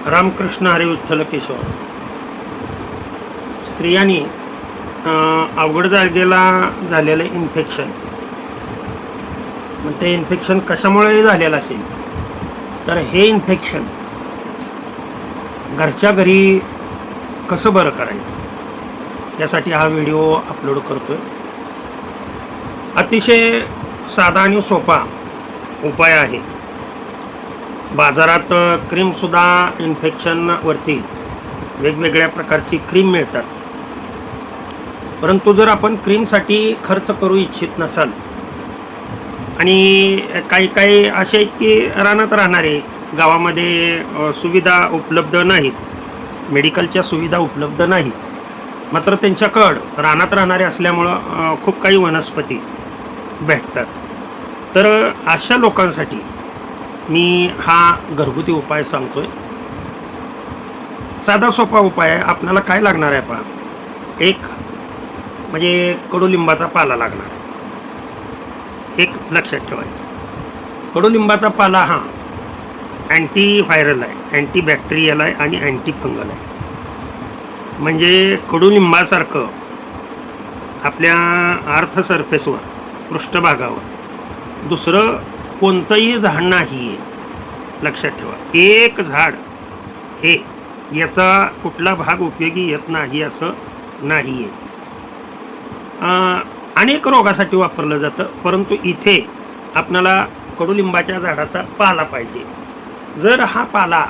रामकृष्ण हरी विठ्ठल केशव. स्त्रियांनी अवघड जागेला झालेलं इन्फेक्शन, मग ते इन्फेक्शन कशामुळे झालेलं असेल तर हे इन्फेक्शन घरच्या घरी कसं बरं करायचं त्यासाठी हा व्हिडिओ अपलोड करतोय. अतिशय साधा आणि सोपा उपाय आहे. बाजारात क्रीमसुद्धा इन्फेक्शनवरती वेगवेगळ्या प्रकारची क्रीम मिळतात. परंतु जर आपण क्रीमसाठी खर्च करू इच्छित नसाल आणि काही असे आहेत की रानात राहणारे, गावामध्ये सुविधा उपलब्ध नाहीत, मेडिकलच्या सुविधा उपलब्ध नाहीत, मात्र त्यांच्याकडं रानात राहणारे असल्यामुळं खूप काही वनस्पती भेटतात. तर अशा लोकांसाठी मी हा घरगुती उपाय सांगतोय. साधा सोपा उपाय आहे. आपल्याला काय लागणार आहे पहा. एक म्हणजे कडुलिंबाचा पाला लागणार आहे. एक लक्षात ठेवायचं, कडुलिंबाचा पाला हा अँटीव्हायरल आहे, अँटीबॅक्टेरियल आहे आणि अँटीफंगल आहे. म्हणजे कडुलिंबासारखं आपल्या अर्थ सरफेसवर, पृष्ठभागावर दुसरं कोणतंही झाड नाही आहे. लक्षात ठेवा, एक झाड हे याचा कुठला भाग उपयोगी येत नाही असं नाही आहे. अनेक रोगासाठी वापरलं जातं, परंतु इथे आपल्याला कडुलिंबाच्या झाडाचा पाला पाहिजे. जर हा पाला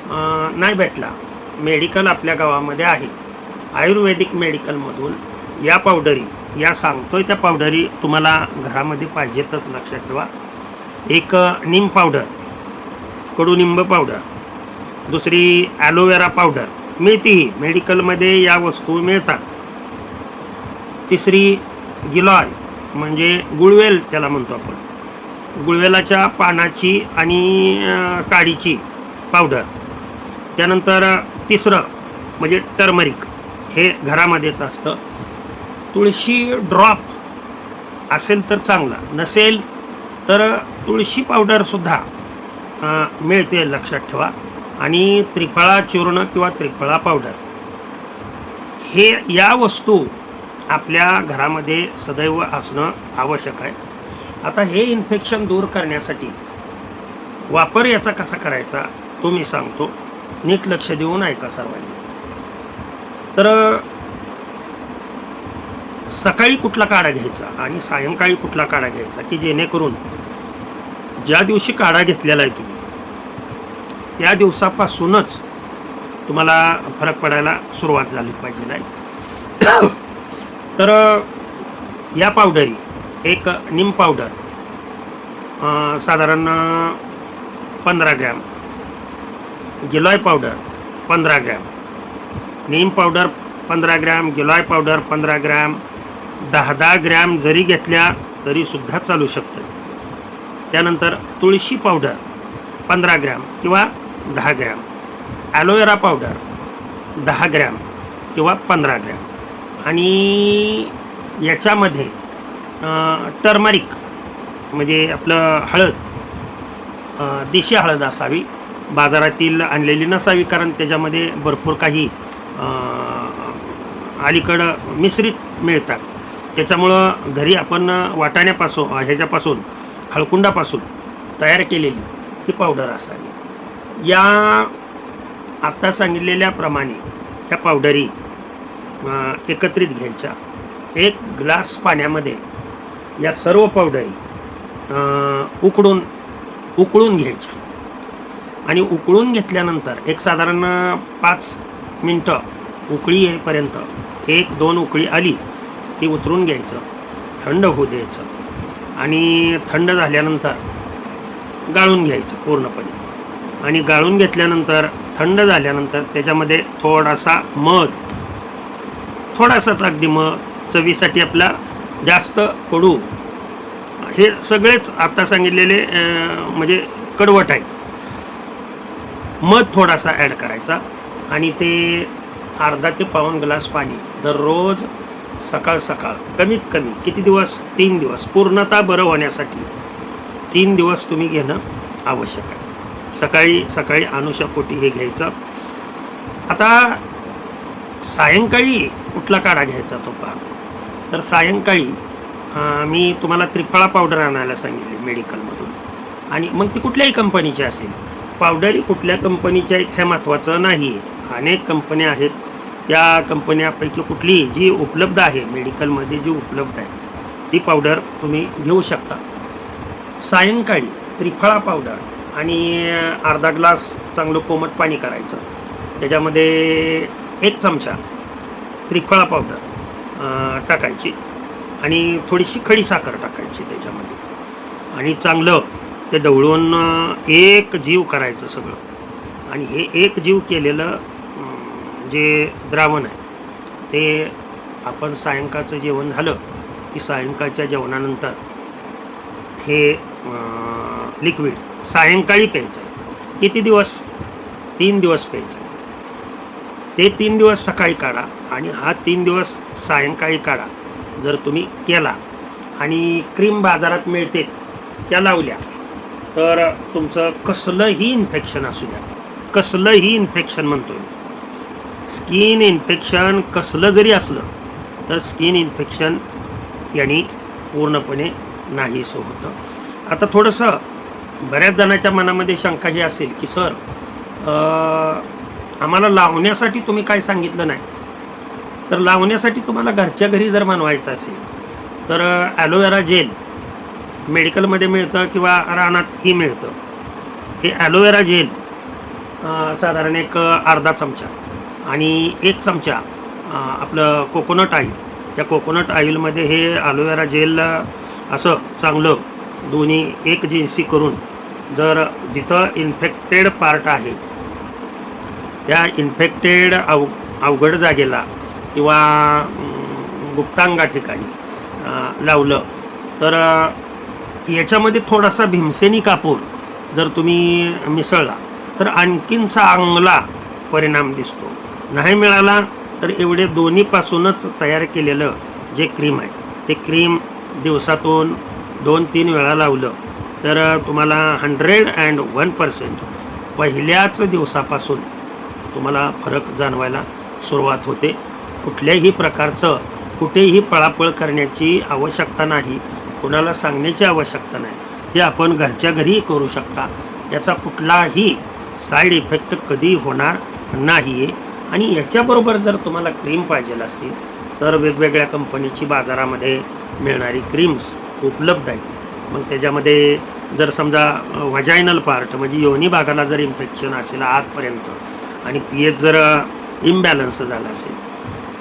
नाही भेटला, मेडिकल आपल्या गावामध्ये आहे, आयुर्वेदिक मेडिकलमधून या पावडरी, या सांगतोय त्या पावडरी तुम्हाला घरामध्ये पाहिजेतच. लक्षात ठेवा, एक नीम पावडर, कडुनिंब पावडर, दुसरी ॲलोवेरा पावडर मिळती मेडिकलमध्ये, या वस्तू मिळतात. तिसरी गिलॉय म्हणजे गुळवेल त्याला म्हणतो आपण, गुळवेलाच्या पानाची आणि काडीची पावडर. त्यानंतर तिसरं म्हणजे टर्मरिक, हे घरामध्येच असतं. तुळशी ड्रॉप असेल तर चांगला, नसेल तर तुळशी पावडरसुद्धा मिळते. लक्षात ठेवा. आणि त्रिफळा चूर्ण किंवा त्रिफळा पावडर, हे या वस्तू आपल्या घरामध्ये सदैव असणं आवश्यक आहे. आता हे इन्फेक्शन दूर करण्यासाठी वापर याचा कसा करायचा तो मी सांगतो. नीट लक्ष देऊन ऐका सर्वांनी. तर सकाळी कुठला काढा घ्यायचा आणि सायंकाळी कुठला काढा घ्यायचा, की जेणेकरून ज्या दिवशी काढा घेतलेला आहे तुम्ही त्या दिवसापासूनच तुम्हाला फरक पडायला सुरुवात झाली पाहिजे नाही. तर या पावडरी, एक नीम पावडर साधारण 15 gram, giloy powder 15 gram, neem powder 15 gram, giloy powder 15 gram, 10 gram जरी घेतल्या तरीसुद्धा चालू शकतं. त्यानंतर तुळशी पावडर 15 ग्रॅम किंवा 10 ग्रॅम, ॲलोवेरा पावडर 10 ग्रॅम किंवा 15 ग्रॅम, आणि याच्यामध्ये टर्मरिक म्हणजे आपलं हळद, देशी हळद असावी, बाजारातील आणलेली नसावी, कारण त्याच्यामध्ये भरपूर काही अलीकडं मिश्रित मिळतात. त्याच्यामुळं घरी आपण वाटाण्यापासून, ह्याच्यापासून, हळकुंडापासून तयार केलेली ही पावडर असावी. या आत्ता सांगितलेल्याप्रमाणे ह्या पावडरी एकत्रित घ्यायच्या. एक ग्लास पाण्यामध्ये या सर्व पावडरी उकळून घ्यायच्या आणि उकळून घेतल्यानंतर एक साधारण 5 मिनटं उकळी येईपर्यंत, 1-2 उकळी आली ती उतरून घ्यायचं, थंड होऊ द्यायचं आणि थंड झाल्यानंतर गाळून घ्यायचं पूर्णपणे. आणि गाळून घेतल्यानंतर, थंड झाल्यानंतर त्याच्यामध्ये थोडासा मध, थोडासाच अगदी मध, चवीसाठी आपला जास्त कडू, हे सगळेच आता सांगितलेले म्हणजे कडवट आहेत. मध थोडासा ॲड करायचा आणि ते अर्धा ते पाऊण ग्लास पाणी दररोज सकाळ सकाळ, कमीत कमी किती दिवस, 3 दिवस, पूर्णतः बरं होण्यासाठी 3 दिवस तुम्ही घेणं आवश्यक आहे. सकाळी सकाळी अनुशापोटी हे घ्यायचं. आता सायंकाळी कुठला काढा घ्यायचा तो पहा. तर सायंकाळी मी तुम्हाला त्रिफळा पावडर आणायला सांगितली मेडिकलमधून, आणि मग ती कुठल्याही कंपनीची असेल. पावडरी कुठल्या कंपनीच्या आहेत हे महत्त्वाचं नाही आहे. अनेक कंपन्या आहेत, त्या कंपन्यापैकी कुठलीही जी उपलब्ध आहे मेडिकलमध्ये, जी उपलब्ध आहे ती पावडर तुम्ही घेऊ शकता. सायंकाळी त्रिफळा पावडर आणि अर्धा ग्लास चांगलं कोमट पाणी करायचं. त्याच्यामध्ये 1 चमचा त्रिफळा पावडर टाकायची आणि थोडीशी खडी साखर टाकायची त्याच्यामध्ये, आणि चांगलं ते ढवळून एक जीव करायचं सगळं. आणि हे एक जीव केलेलं जे द्रावण आहे ते आपण सायंकाळचं जेवण झालं की सायंकाळच्या जेवणानंतर हे लिक्विड सायंकाळी प्यायचं. किती दिवस? 3 दिवस प्यायचं. ते 3 दिवस सकाळी काढा आणि हा 3 दिवस सायंकाळी काढा. जर तुम्ही केला आणि क्रीम बाजारात मिळते त्या लावल्या, तर तुमचं कसलंही इन्फेक्शन असू द्या, कसलंही इन्फेक्शन म्हणतो मी, स्किन इन्फेक्शन कसलं जरी असलं तर स्किन इन्फेक्शन यांनी पूर्णपणे नाहीसं होतं. आता थोडंसं बऱ्याच जणांच्या मनामध्ये शंका ही असेल की सर आम्हाला लावण्यासाठी तुम्ही काय सांगितलं नाही. तर लावण्यासाठी तुम्हाला घरच्या घरी जर बनवायचं असेल तर ॲलोवेरा जेल मेडिकलमध्ये मिळतं किंवा रानातही मिळतं. हे ॲलोवेरा जेल साधारण एक अर्धा चमचा आणि 1 चमचा आपलं कोकोनट ऑइल, त्या कोकोनट ऑइलमध्ये हे ॲलोवेरा जेल असं चांगलं दोन्ही एक जिन्सी करून, जर जिथं इन्फेक्टेड पार्ट आहे त्या इन्फेक्टेड अवघड जागेला किंवा गुप्तांगा ठिकाणी लावलं तर याच्यामध्ये थोडासा भीमसेनी कापूर जर तुम्ही मिसळला तर आणखीन चांगला परिणाम दिसतो. नाही मिळाला तर एवढे दोन्हीपासूनच तयार केलेलं जे क्रीम आहे ते क्रीम दिवसातून 2-3 वेळा लावलं तर तुम्हाला 101% पहिल्याच दिवसापासून तुम्हाला फरक जाणवायला सुरुवात होते. कुठल्याही प्रकारचं कुठेही पळापळ करण्याची आवश्यकता नाही, कुणाला सांगण्याची आवश्यकता नाही. हे आपण घरच्या घरी करू शकता. याचा कुठलाही साईड इफेक्ट कधी होणार नाही आहे. आणि याच्याबरोबर जर तुम्हाला क्रीम पाहिजे असतील तर वेगवेगळ्या कंपनीची बाजारामध्ये मिळणारी क्रीम्स उपलब्ध आहेत. मग त्याच्यामध्ये जर समजा व्हाजायनल पार्ट म्हणजे योनी भागाला जर इन्फेक्शन असेल आतपर्यंत आणि पीएच जर इम्बॅलन्स झाला असेल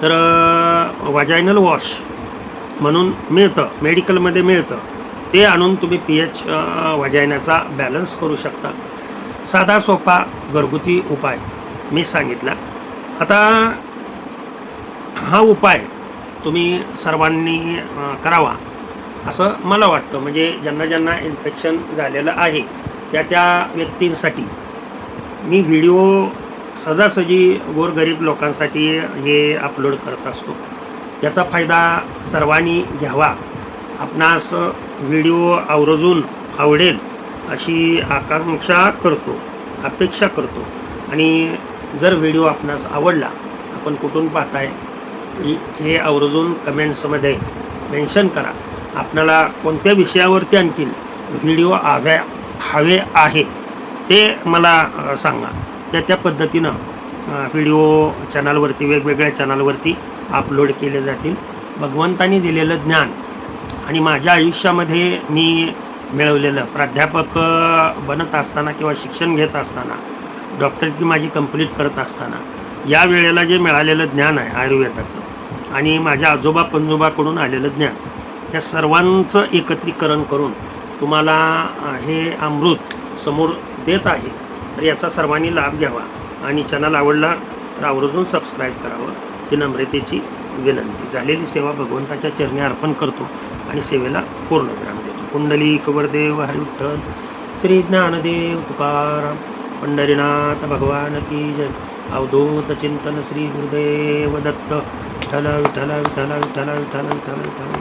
तर व्हाजायनल वॉश म्हणून मिळतं, मेडिकलमध्ये मिळतं. ते आणून तुम्ही पीएच व्हाजायनाचा बॅलन्स करू शकता. साधा सोपा घरगुती उपाय मी सांगितला. आता हा उपाय तुम्ही सर्वांनी करावा असं मला वाटतं. म्हणजे ज्यांना ज्यांना इन्फेक्शन झालेलं आहे त्या व्यक्तींसाठी मी व्हिडिओ सहजासहजी गोरगरीब लोकांसाठी हे अपलोड करत असतो. त्याचा फायदा सर्वांनी घ्यावा. आपणास व्हिडिओ आवर्जून आवडेल अशी आकांक्षा करतो, अपेक्षा करतो. आणि जर व्हिडिओ आपणास आवडला, आपण कुठून पाहताय हे आवर्जून कमेंट्समध्ये मेन्शन करा. आपल्याला कोणत्या विषयावरती आणखीन व्हिडिओ हवे आहे ते मला सांगा. त्या पद्धतीनं व्हिडिओ चॅनलवरती वेगवेगळ्या चॅनलवरती अपलोड केले जातील. भगवंतांनी दिलेलं ज्ञान आणि माझ्या आयुष्यामध्ये मी मिळवलेलं प्राध्यापक बनत असताना किंवा शिक्षण घेत असताना, डॉक्टरकी माझी कंप्लीट करत असताना या वेळेला जे मिळालेलं ज्ञान आहे आयुर्वेदाचं आणि माझ्या आजोबा पणजोबाकडून आलेलं ज्ञान, या सर्वांचं एकत्रीकरण करून तुम्हाला हे अमृत समोर देत आहे. तर याचा सर्वांनी लाभ घ्यावा आणि चॅनल आवडला तर आवर्जून सबस्क्राईब करावं ही नम्रतेची विनंती. झालेली सेवा भगवंताच्या चरणी अर्पण करतो आणि सेवेला पूर्णविराम देतो. कुंडलिक वरदेव हरी विठ्ठल, श्री ज्ञानदेव तुकाराम, पंढरीनाथ भगवान की जय. अवधूत चिंतन श्री गुरुदेव दत्त. विठ्ठल विठ्ठल विठ्ठल विठ्ठल विठ्ठल विठ्ठल विठ्ठल.